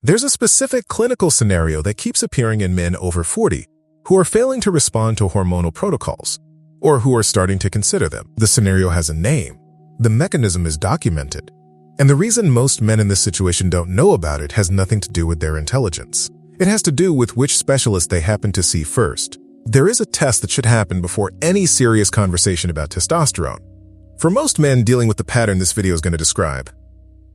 There's a specific clinical scenario that keeps appearing in men over 40 who are failing to respond to hormonal protocols, or who are starting to consider them. The scenario has a name, the mechanism is documented, and the reason most men in this situation don't know about it has nothing to do with their intelligence. It has to do with which specialist they happen to see first. There is a test that should happen before any serious conversation about testosterone. For most men dealing with the pattern this video is going to describe,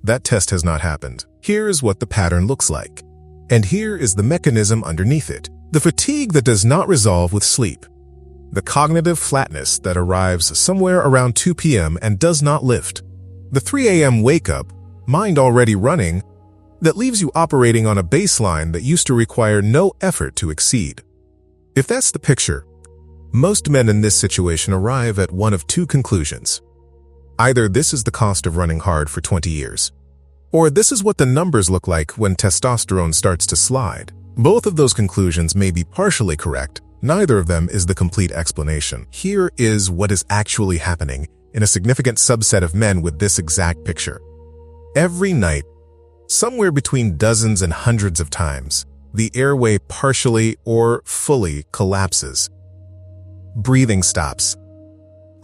that test has not happened. Here's what the pattern looks like. And here is the mechanism underneath it. The fatigue that does not resolve with sleep. The cognitive flatness that arrives somewhere around 2 p.m. and does not lift. The 3 a.m. wake-up, mind already running, that leaves you operating on a baseline that used to require no effort to exceed. If that's the picture, most men in this situation arrive at one of two conclusions. Either this is the cost of running hard for 20 years, or this is what the numbers look like when testosterone starts to slide. Both of those conclusions may be partially correct. Neither of them is the complete explanation. Here is what is actually happening in a significant subset of men with this exact picture. Every night, somewhere between dozens and hundreds of times, the airway partially or fully collapses. Breathing stops.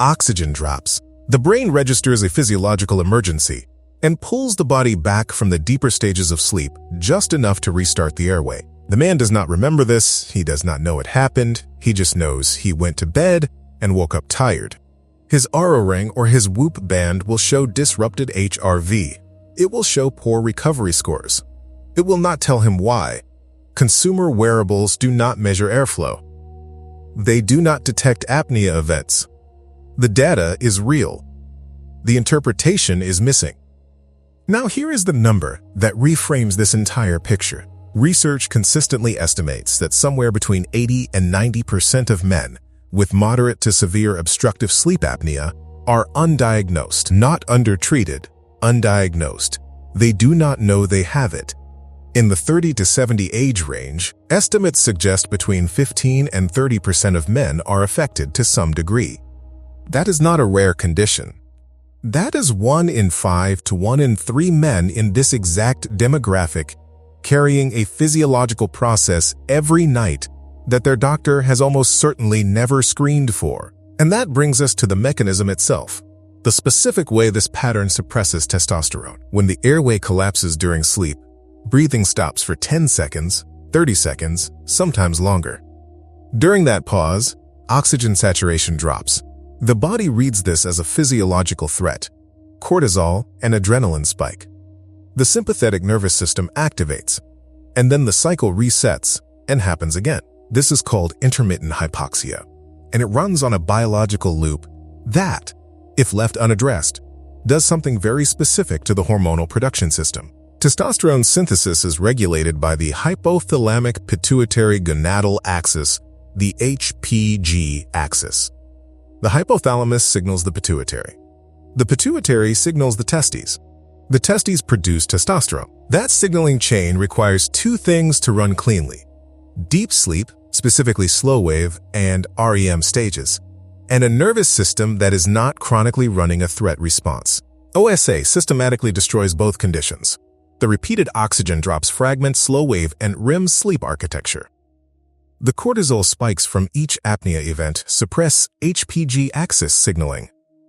Oxygen drops. The brain registers a physiological emergency and pulls the body back from the deeper stages of sleep just enough to restart the airway. The man does not remember this, he does not know it happened, he just knows he went to bed and woke up tired. His Aura ring or his Whoop band will show disrupted HRV. It will show poor recovery scores. It will not tell him why. Consumer wearables do not measure airflow. They do not detect apnea events. The data is real. The interpretation is missing. Now here is the number that reframes this entire picture. Research consistently estimates that somewhere between 80 and 90% of men with moderate to severe obstructive sleep apnea are undiagnosed, not undertreated, undiagnosed. They do not know they have it. In the 30 to 70 age range, estimates suggest between 15 and 30% of men are affected to some degree. That is not a rare condition. That is 1 in 5 to 1 in 3 men in this exact demographic carrying a physiological process every night that their doctor has almost certainly never screened for. And that brings us to the mechanism itself, the specific way this pattern suppresses testosterone. When the airway collapses during sleep, breathing stops for 10 seconds, 30 seconds, sometimes longer. During that pause, oxygen saturation drops. The body reads this as a physiological threat. Cortisol and adrenaline spike. The sympathetic nervous system activates, and then the cycle resets and happens again. This is called intermittent hypoxia, and it runs on a biological loop that, if left unaddressed, does something very specific to the hormonal production system. Testosterone synthesis is regulated by the hypothalamic pituitary gonadal axis, the HPG axis. The hypothalamus signals the pituitary. The pituitary signals the testes. The testes produce testosterone. That signaling chain requires two things to run cleanly: deep sleep, specifically slow wave and REM stages, and a nervous system that is not chronically running a threat response. OSA systematically destroys both conditions. The repeated oxygen drops fragment slow wave and REM sleep architecture. The cortisol spikes from each apnea event suppress HPG axis signaling.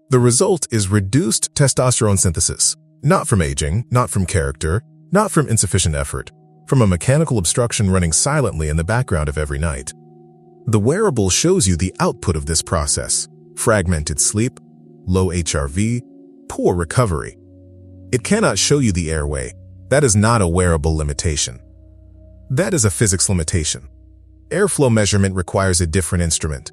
The result is reduced testosterone synthesis. Not from aging, not from character, not from insufficient effort, from a mechanical obstruction running silently in the background of every night. The wearable shows you the output of this process: fragmented sleep, low HRV, poor recovery. It cannot show you the airway. That is not a wearable limitation. That is a physics limitation. Airflow measurement requires a different instrument.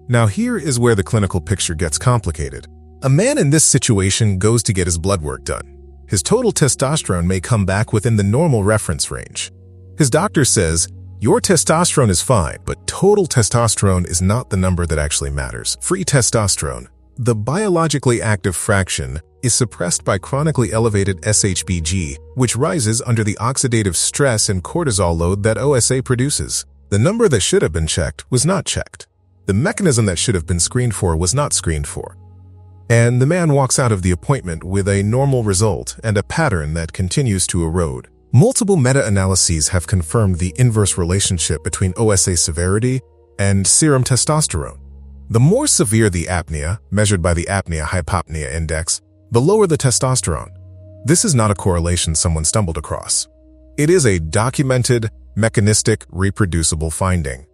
Now here is where the clinical picture gets complicated. A man in this situation goes to get his blood work done. His total testosterone may come back within the normal reference range. His doctor says, your testosterone is fine, but total testosterone is not the number that actually matters. Free testosterone, the biologically active fraction, is suppressed by chronically elevated SHBG, which rises under the oxidative stress and cortisol load that OSA produces. The number that should have been checked was not checked. The mechanism that should have been screened for was not screened for. And the man walks out of the appointment with a normal result and a pattern that continues to erode. Multiple meta-analyses have confirmed the inverse relationship between OSA severity and serum testosterone. The more severe the apnea, measured by the apnea-hypopnea index, the lower the testosterone. This is not a correlation someone stumbled across. It is a documented, mechanistic, reproducible finding.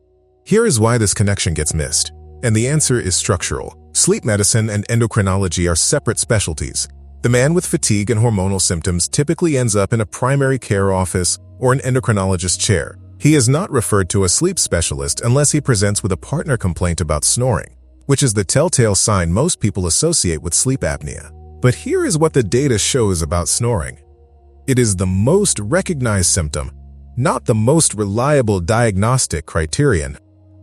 Here is why this connection gets missed, and the answer is structural. Sleep medicine and endocrinology are separate specialties. The man with fatigue and hormonal symptoms typically ends up in a primary care office or an endocrinologist's chair. He is not referred to a sleep specialist unless he presents with a partner complaint about snoring, which is the telltale sign most people associate with sleep apnea. But here is what the data shows about snoring. It is the most recognized symptom, not the most reliable diagnostic criterion.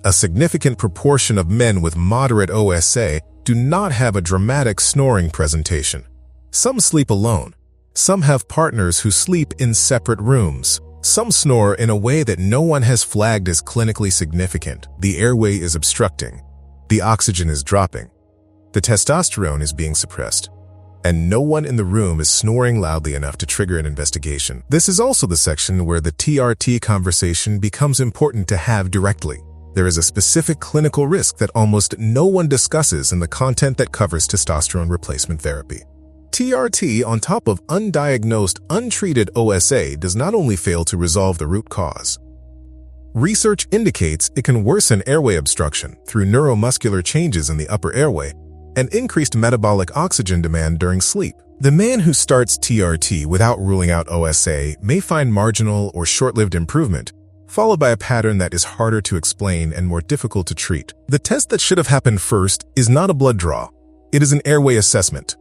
A significant proportion of men with moderate OSA do not have a dramatic snoring presentation. Some sleep alone. Some have partners who sleep in separate rooms. Some snore in a way that no one has flagged as clinically significant. The airway is obstructing. The oxygen is dropping. The testosterone is being suppressed. And no one in the room is snoring loudly enough to trigger an investigation. This is also the section where the TRT conversation becomes important to have directly. There is a specific clinical risk that almost no one discusses in the content that covers testosterone replacement therapy. TRT, on top of undiagnosed, untreated OSA, does not only fail to resolve the root cause. Research indicates it can worsen airway obstruction through neuromuscular changes in the upper airway and increased metabolic oxygen demand during sleep. The man who starts TRT without ruling out OSA may find marginal or short-lived improvement, followed by a pattern that is harder to explain and more difficult to treat. The test that should have happened first is not a blood draw. It is an airway assessment.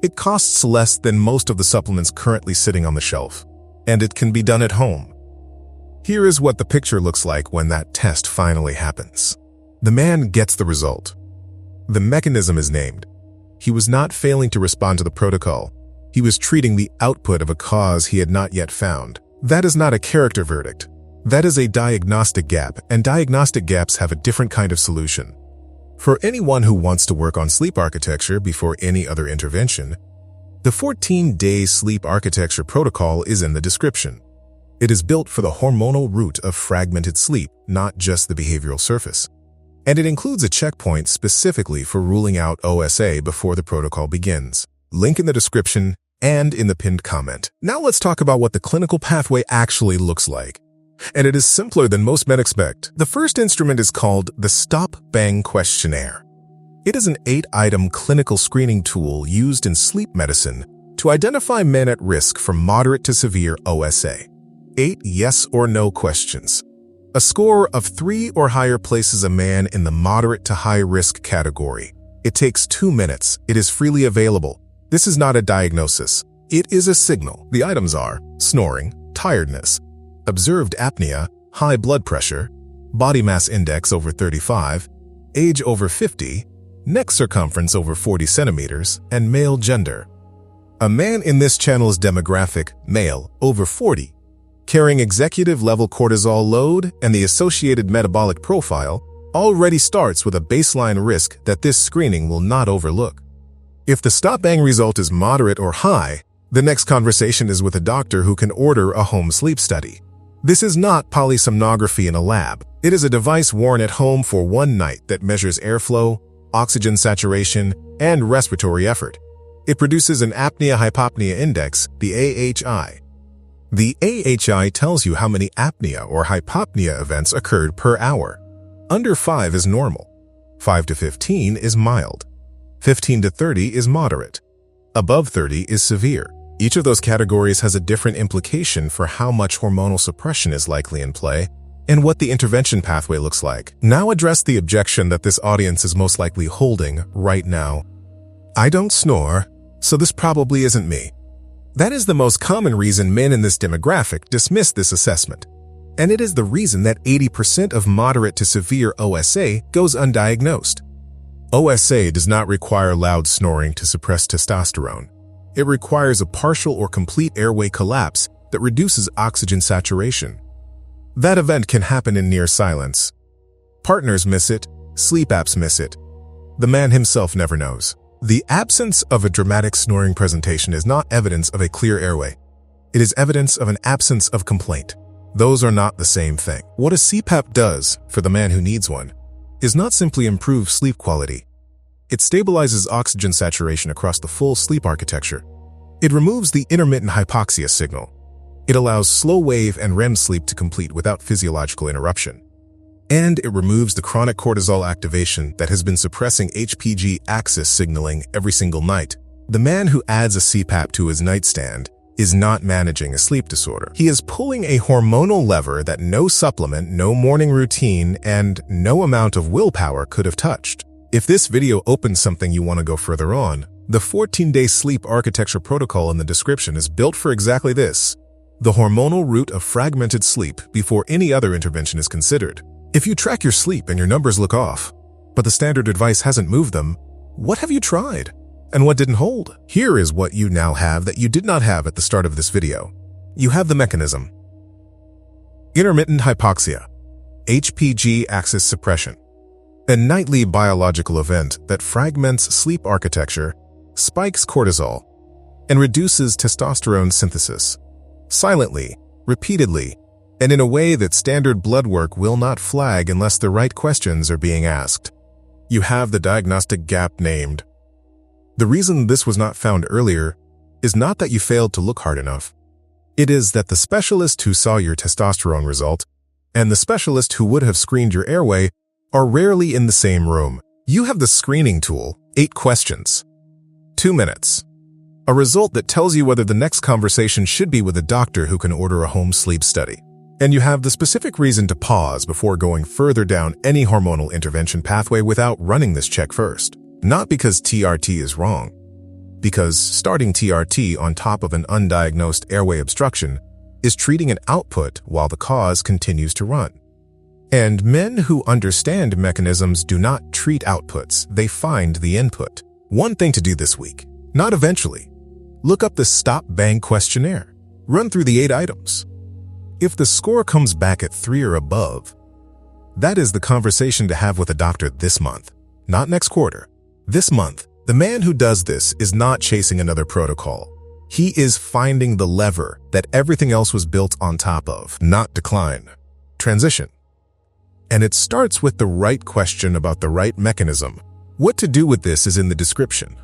It costs less than most of the supplements currently sitting on the shelf, and it can be done at home. Here is what the picture looks like when that test finally happens. The man gets the result. The mechanism is named. He was not failing to respond to the protocol. He was treating the output of a cause he had not yet found. That is not a character verdict. That is a diagnostic gap, and diagnostic gaps have a different kind of solution. For anyone who wants to work on sleep architecture before any other intervention, the 14-day sleep architecture protocol is in the description. It is built for the hormonal root of fragmented sleep, not just the behavioral surface. And it includes a checkpoint specifically for ruling out OSA before the protocol begins. Link in the description and in the pinned comment. Now let's talk about what the clinical pathway actually looks like. And it is simpler than most men expect. The first instrument is called the Stop-Bang Questionnaire. It is an 8-item clinical screening tool used in sleep medicine to identify men at risk for moderate to severe OSA. 8 yes or no questions. A score of 3 or higher places a man in the moderate to high risk category. It takes 2 minutes. It is freely available. This is not a diagnosis. It is a signal. The items are snoring, tiredness, observed apnea, high blood pressure, body mass index over 35, age over 50, neck circumference over 40 centimeters, and male gender. A man in this channel's demographic, male, over 40, carrying executive-level cortisol load and the associated metabolic profile, already starts with a baseline risk that this screening will not overlook. If the Stop-Bang result is moderate or high, the next conversation is with a doctor who can order a home sleep study. This is not polysomnography in a lab. It is a device worn at home for one night that measures airflow, oxygen saturation, and respiratory effort. It produces an apnea-hypopnea index, the AHI. The AHI tells you how many apnea or hypopnea events occurred per hour. Under 5 is normal. 5 to 15 is mild. 15 to 30 is moderate. Above 30 is severe. Each of those categories has a different implication for how much hormonal suppression is likely in play and what the intervention pathway looks like. Now address the objection that this audience is most likely holding right now. I don't snore, so this probably isn't me. That is the most common reason men in this demographic dismiss this assessment. And it is the reason that 80% of moderate to severe OSA goes undiagnosed. OSA does not require loud snoring to suppress testosterone. It requires a partial or complete airway collapse that reduces oxygen saturation. That event can happen in near silence. Partners miss it, sleep apps miss it. The man himself never knows. The absence of a dramatic snoring presentation is not evidence of a clear airway. It is evidence of an absence of complaint. Those are not the same thing. What a CPAP does, for the man who needs one, is not simply improve sleep quality. It stabilizes oxygen saturation across the full sleep architecture. It removes the intermittent hypoxia signal. It allows slow-wave and REM sleep to complete without physiological interruption. And it removes the chronic cortisol activation that has been suppressing HPG axis signaling every single night. The man who adds a CPAP to his nightstand is not managing a sleep disorder. He is pulling a hormonal lever that no supplement, no morning routine, and no amount of willpower could have touched. If this video opens something you want to go further on, the 14-day sleep architecture protocol in the description is built for exactly this: the hormonal route of fragmented sleep before any other intervention is considered. If you track your sleep and your numbers look off, but the standard advice hasn't moved them, what have you tried? And what didn't hold? Here is what you now have that you did not have at the start of this video. You have the mechanism. Intermittent hypoxia, HPG axis suppression, a nightly biological event that fragments sleep architecture, spikes cortisol, and reduces testosterone synthesis, silently, repeatedly, and in a way that standard blood work will not flag unless the right questions are being asked. You have the diagnostic gap named. The reason this was not found earlier is not that you failed to look hard enough. It is that the specialist who saw your testosterone result and the specialist who would have screened your airway are rarely in the same room. You have the screening tool, 8 questions, 2 minutes, a result that tells you whether the next conversation should be with a doctor who can order a home sleep study. And you have the specific reason to pause before going further down any hormonal intervention pathway without running this check first. Not because TRT is wrong, because starting TRT on top of an undiagnosed airway obstruction is treating an output while the cause continues to run. And men who understand mechanisms do not treat outputs, they find the input. One thing to do this week, not eventually. Look up the Stop Bang questionnaire. Run through the 8 items. If the score comes back at 3 or above, that is the conversation to have with a doctor this month, not next quarter. This month, the man who does this is not chasing another protocol. He is finding the lever that everything else was built on top of, not decline, transition. And it starts with the right question about the right mechanism. What to do with this is in the description.